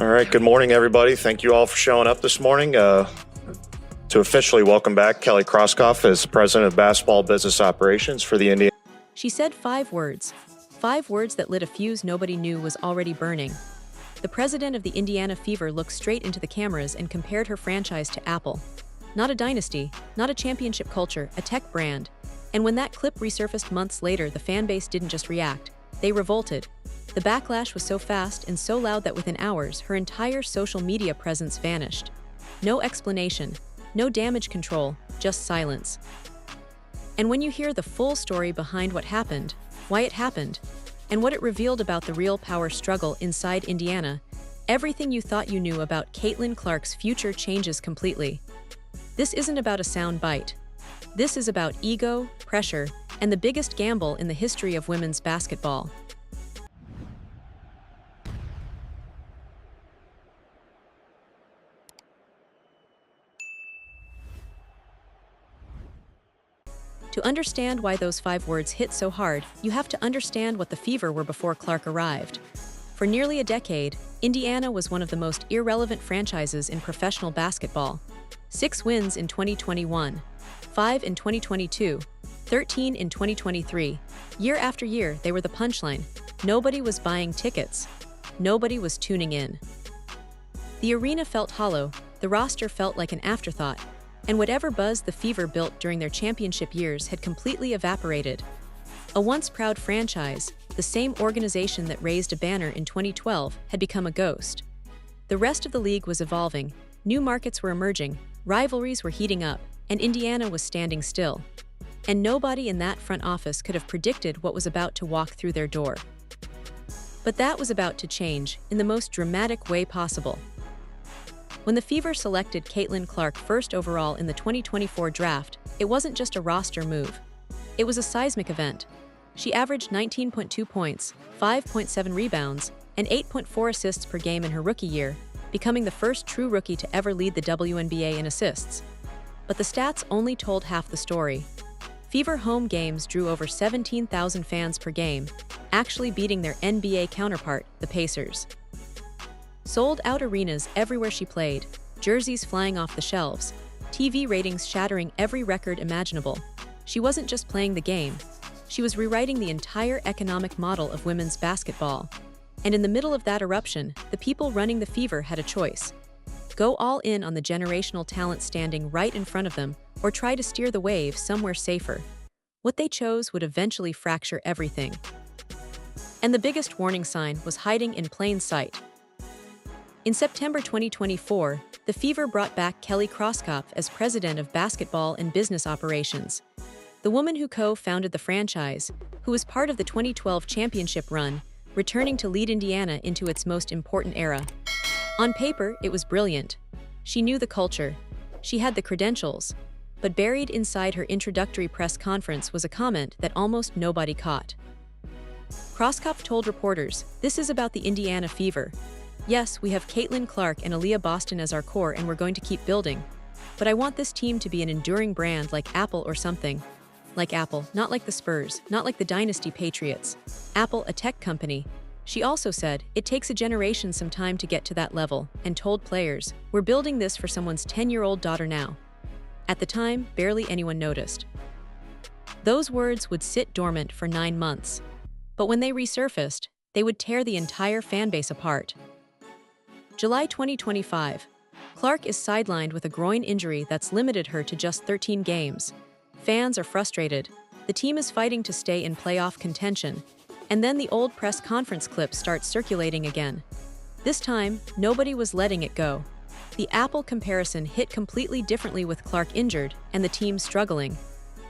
All right, good morning, everybody. Thank you all for showing up this morning to officially welcome back Kelly Krauskopf as President of Basketball Business Operations for the Indiana. She said 5 words that lit a fuse nobody knew was already burning. The president of the Indiana Fever looked straight into the cameras and compared her franchise to Apple. Not a dynasty, not a championship culture, a tech brand. And when that clip resurfaced months later, the fan base didn't just react, they revolted. The backlash was so fast and so loud that within hours, her entire social media presence vanished. No explanation, no damage control, just silence. And when you hear the full story behind what happened, why it happened, and what it revealed about the real power struggle inside Indiana, everything you thought you knew about Caitlin Clark's future changes completely. This isn't about a sound bite. This is about ego, pressure, and the biggest gamble in the history of women's basketball. To understand why those 5 words hit so hard, you have to understand what the Fever were before Clark arrived. For nearly a decade, Indiana was one of the most irrelevant franchises in professional basketball. 6 wins in 2021, 5 in 2022, 13 in 2023. Year after year, they were the punchline. Nobody was buying tickets. Nobody was tuning in. The arena felt hollow, the roster felt like an afterthought, and whatever buzz the Fever built during their championship years had completely evaporated. A once proud franchise, the same organization that raised a banner in 2012, had become a ghost. The rest of the league was evolving, new markets were emerging, rivalries were heating up, and Indiana was standing still. And nobody in that front office could have predicted what was about to walk through their door. But that was about to change in the most dramatic way possible. When the Fever selected Caitlin Clark first overall in the 2024 draft, it wasn't just a roster move. It was a seismic event. She averaged 19.2 points, 5.7 rebounds, and 8.4 assists per game in her rookie year, becoming the first true rookie to ever lead the WNBA in assists. But the stats only told half the story. Fever home games drew over 17,000 fans per game, actually beating their NBA counterpart, the Pacers. Sold-out arenas everywhere she played, jerseys flying off the shelves, TV ratings shattering every record imaginable. She wasn't just playing the game, she was rewriting the entire economic model of women's basketball. And in the middle of that eruption, the people running the Fever had a choice. Go all in on the generational talent standing right in front of them, or try to steer the wave somewhere safer. What they chose would eventually fracture everything. And the biggest warning sign was hiding in plain sight. In September 2024, the Fever brought back Kelly Krauskopf as president of basketball and business operations. The woman who co-founded the franchise, who was part of the 2012 championship run, returning to lead Indiana into its most important era. On paper, it was brilliant. She knew the culture. She had the credentials. But buried inside her introductory press conference was a comment that almost nobody caught. Krauskopf told reporters, "This is about the Indiana Fever. Yes, we have Caitlin Clark and Aaliyah Boston as our core and we're going to keep building. But I want this team to be an enduring brand like Apple or something. Like Apple, not like the Spurs, not like the Dynasty Patriots. Apple, a tech company." She also said, "It takes a generation some time to get to that level," and told players, "We're building this for someone's 10-year-old daughter now." At the time, barely anyone noticed. Those words would sit dormant for 9 months. But when they resurfaced, they would tear the entire fanbase apart. July 2025. Clark is sidelined with a groin injury that's limited her to just 13 games. Fans are frustrated. The team is fighting to stay in playoff contention. And then the old press conference clip starts circulating again. This time, nobody was letting it go. The Apple comparison hit completely differently with Clark injured and the team struggling.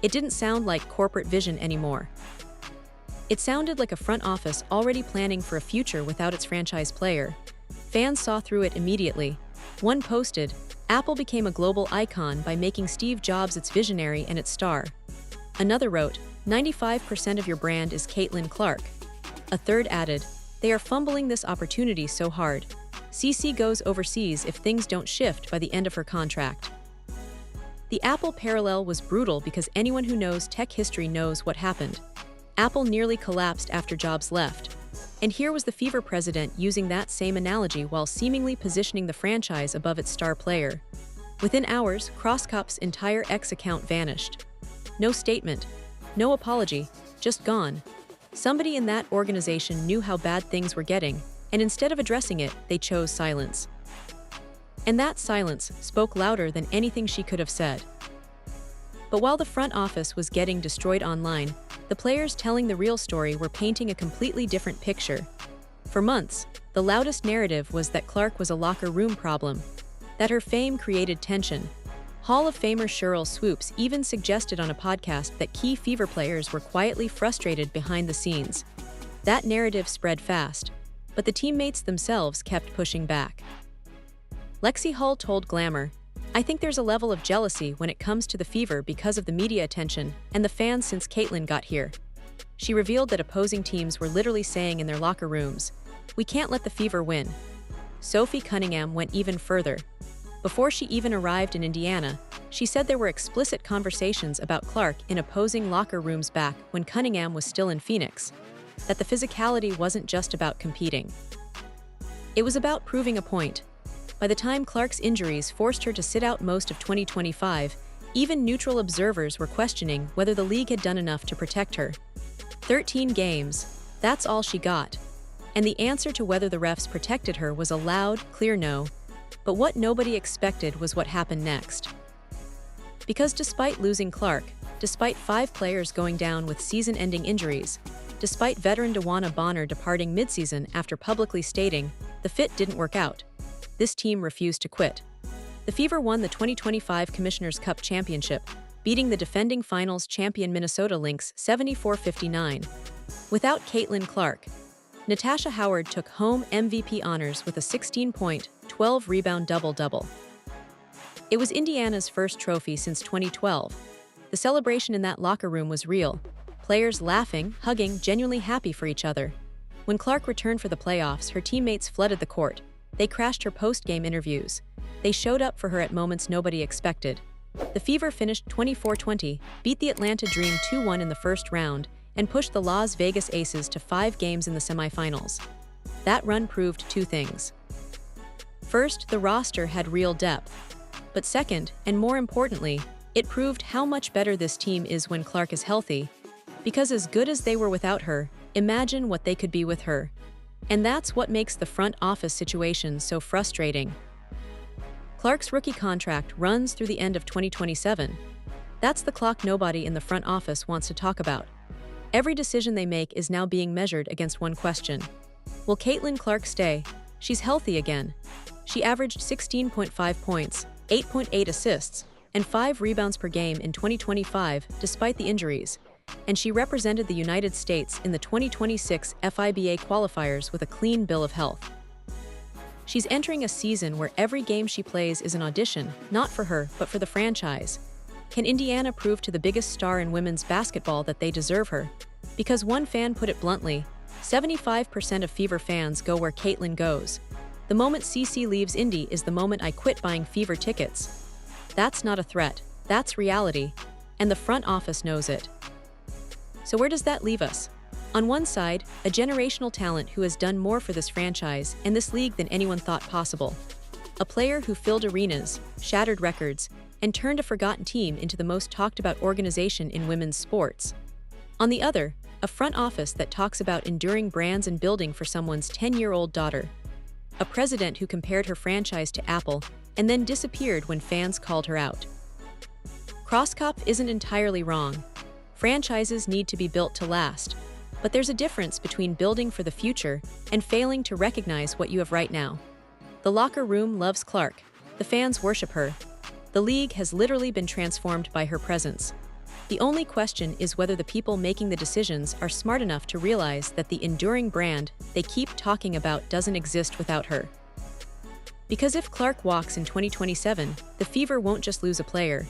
It didn't sound like corporate vision anymore. It sounded like a front office already planning for a future without its franchise player. Fans saw through it immediately. One posted, "Apple became a global icon by making Steve Jobs its visionary and its star." Another wrote, 95% of your brand is Caitlin Clark." A third added, "They are fumbling this opportunity so hard. CC goes overseas if things don't shift by the end of her contract." The Apple parallel was brutal because anyone who knows tech history knows what happened. Apple nearly collapsed after Jobs left. And here was the Fever president using that same analogy while seemingly positioning the franchise above its star player. Within hours, Krauskopf's entire X account vanished. No statement, no apology, just gone. Somebody in that organization knew how bad things were getting, and instead of addressing it, they chose silence. And that silence spoke louder than anything she could have said. But while the front office was getting destroyed online, the players telling the real story were painting a completely different picture. For months, the loudest narrative was that Clark was a locker room problem, that her fame created tension. Hall of Famer Sheryl Swoopes even suggested on a podcast that key Fever players were quietly frustrated behind the scenes. That narrative spread fast, but the teammates themselves kept pushing back. Lexi Hull told Glamour, "I think there's a level of jealousy when it comes to the Fever because of the media attention and the fans since Caitlin got here." She revealed that opposing teams were literally saying in their locker rooms, "We can't let the Fever win." Sophie Cunningham went even further. Before she even arrived in Indiana, she said there were explicit conversations about Clark in opposing locker rooms back when Cunningham was still in Phoenix, that the physicality wasn't just about competing. It was about proving a point. By the time Clark's injuries forced her to sit out most of 2025, even neutral observers were questioning whether the league had done enough to protect her. 13 games, that's all she got. And the answer to whether the refs protected her was a loud, clear no. But what nobody expected was what happened next. Because despite losing Clark, despite 5 players going down with season-ending injuries, despite veteran DeWanna Bonner departing midseason after publicly stating, "The fit didn't work out," this team refused to quit. The Fever won the 2025 Commissioner's Cup Championship, beating the defending finals champion Minnesota Lynx 74-59. Without Caitlin Clark, Natasha Howard took home MVP honors with a 16-point, 12-rebound double-double. It was Indiana's first trophy since 2012. The celebration in that locker room was real. Players laughing, hugging, genuinely happy for each other. When Clark returned for the playoffs, her teammates flooded the court. They crashed her post-game interviews. They showed up for her at moments nobody expected. The Fever finished 24-20, beat the Atlanta Dream 2-1 in the first round, and pushed the Las Vegas Aces to 5 games in the semifinals. That run proved 2 things. First, the roster had real depth. But second, and more importantly, it proved how much better this team is when Clark is healthy. Because as good as they were without her, imagine what they could be with her. And that's what makes the front office situation so frustrating. Clark's rookie contract runs through the end of 2027. That's the clock nobody in the front office wants to talk about. Every decision they make is now being measured against one question. Will Caitlin Clark stay? She's healthy again. She averaged 16.5 points, 8.8 assists, and 5 rebounds per game in 2025 despite the injuries. And she represented the United States in the 2026 FIBA qualifiers with a clean bill of health. She's entering a season where every game she plays is an audition, not for her, but for the franchise. Can Indiana prove to the biggest star in women's basketball that they deserve her? Because one fan put it bluntly, 75% of Fever fans go where Caitlin goes. The moment CC leaves Indy is the moment I quit buying Fever tickets. That's not a threat, that's reality, and the front office knows it. So where does that leave us? On one side, a generational talent who has done more for this franchise and this league than anyone thought possible. A player who filled arenas, shattered records, and turned a forgotten team into the most talked-about organization in women's sports. On the other, a front office that talks about enduring brands and building for someone's 10-year-old daughter. A president who compared her franchise to Apple and then disappeared when fans called her out. Krauskopf isn't entirely wrong. Franchises need to be built to last. But there's a difference between building for the future and failing to recognize what you have right now. The locker room loves Clark. The fans worship her. The league has literally been transformed by her presence. The only question is whether the people making the decisions are smart enough to realize that the enduring brand they keep talking about doesn't exist without her. Because if Clark walks in 2027, the Fever won't just lose a player.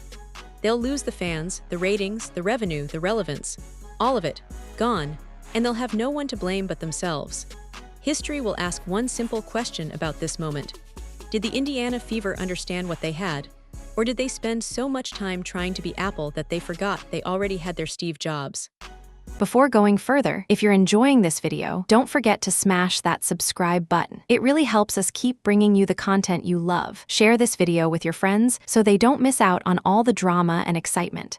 They'll lose the fans, the ratings, the revenue, the relevance. All of it, gone, and they'll have no one to blame but themselves. History will ask one simple question about this moment. Did the Indiana Fever understand what they had? Or did they spend so much time trying to be Apple that they forgot they already had their Steve Jobs? Before going further, if you're enjoying this video, don't forget to smash that subscribe button. It really helps us keep bringing you the content you love. Share this video with your friends so they don't miss out on all the drama and excitement.